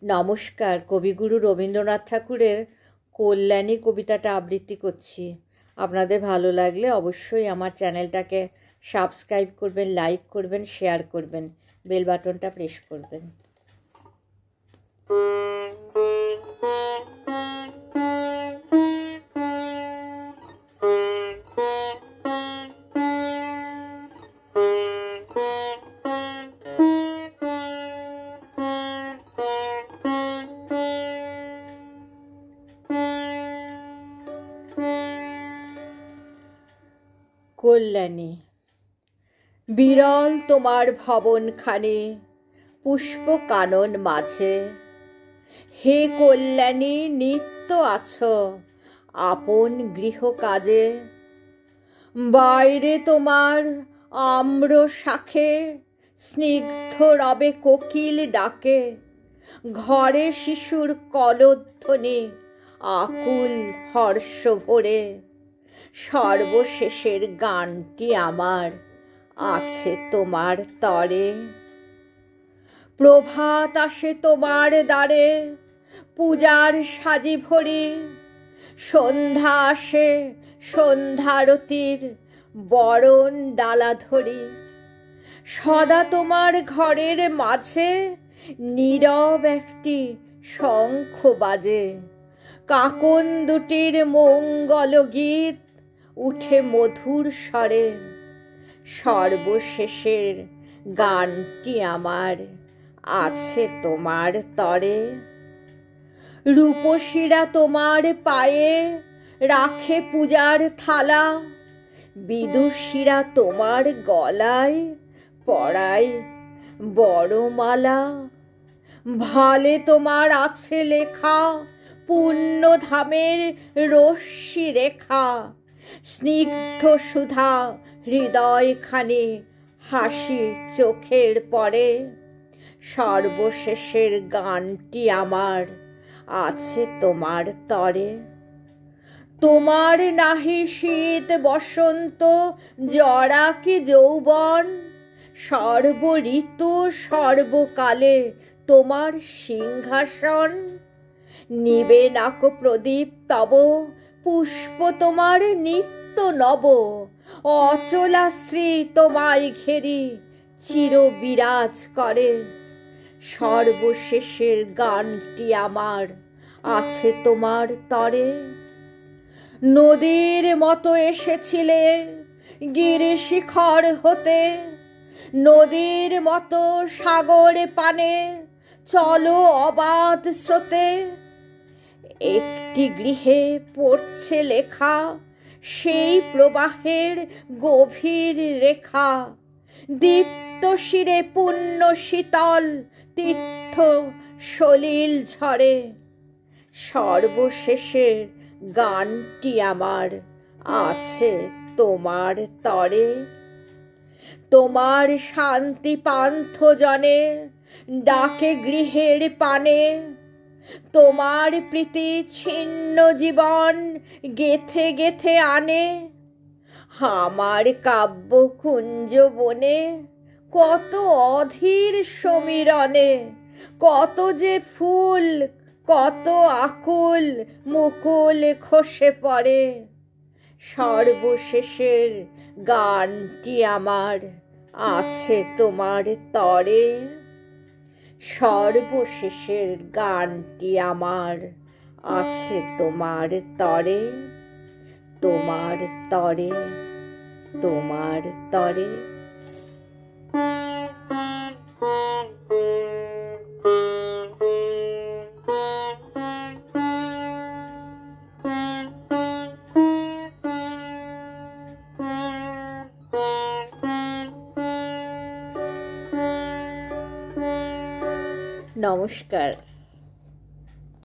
নমস্কার। কবিগুরু রবীন্দ্রনাথ ঠাকুরের কল্যাণী কবিতাটা আবৃত্তি করছি। আপনাদের ভালো লাগলে অবশ্যই আমার চ্যানেলটাকে সাবস্ক্রাইব করবেন, লাইক করবেন, শেয়ার করবেন, বেল বাটনটা প্রেস করবেন। কল্যাণী। বিরল তোমার ভবনখানি পুষ্প কানন মাঝে, হে কল্যাণী নিত্য আছো আপন গৃহ কাজে। বাইরে তোমার আম্র শাখে স্নিগ্ধ রবে কোকিল ডাকে, ঘরে শিশুর কলধ্বনি আকুল হর্ষ ভরে। সর্বশেষের গানটি আমার আছে তোমার তরে। প্রভাত আসে তোমার দ্বারে পূজার সাজি ভরি, সন্ধ্যা আসে সন্ধ্যারতির বরণ ডালা ধরি। সদা তোমার ঘরের মাঝে নীরব একটি শঙ্খ বাজে, কাকন দুটির মঙ্গল গীত উঠে মধুর স্বরে। সর্বশেষের গানটি আমার আছে তোমার তরে। রূপসীরা তোমার পায়ে রাখে পূজার থালা, বিদুষীরা তোমার গলায় পরায় বড়মালা। ভালে তোমার আছে লেখা পুণ্যধামের রশ্মি রেখা, স্নিগ্ধ সুধা হৃদয়খানি হাসি চোখের পরে। সর্বশেষের গানটি আমার আছে তোমার তরে। তোমার নাহি শীত বসন্ত জরা কি যৌবন, সর্ব ঋতু সর্বকালে তোমার সিংহাসন। নিবে নাক প্রদীপ তব পুষ্প তোমার নিত্য নব, অচলা শ্রী তোমায় ঘেরি চির বিরাজ করে। সর্বশেষের গানটি আমার আছে তোমার তরে। নদীর মতো এসেছিলে গিরিশিখর হতে, নদীর মতো সাগরে পানে চলো অবাধ স্রোতে। একটি গৃহে পড়ছে লেখা সেই প্রবাহের গভীর রেখা, দীপ্ত শিরে পুণ্য শীতল তীর্থ সলিল ঝরে। সর্বশেষের গানটি আমার আছে তোমার তরে। তোমার শান্তি পান্থ জনে ডাকে গৃহের পানে, তোমার প্রীতি ছিন্ন জীবন গেথে গেথে আনে। আমার কাব্য কুঞ্জ বনে কত অধীর সমীরণে, কত যে ফুল কত আকুল মুকুল খসে পড়ে। সর্বশেষের গানটি আমার আছে তোমার তরে। সর্বশেষের গানটি আমার আছে তোমার তরে। তোমার তরে, তোমার তরে। নমস্কার।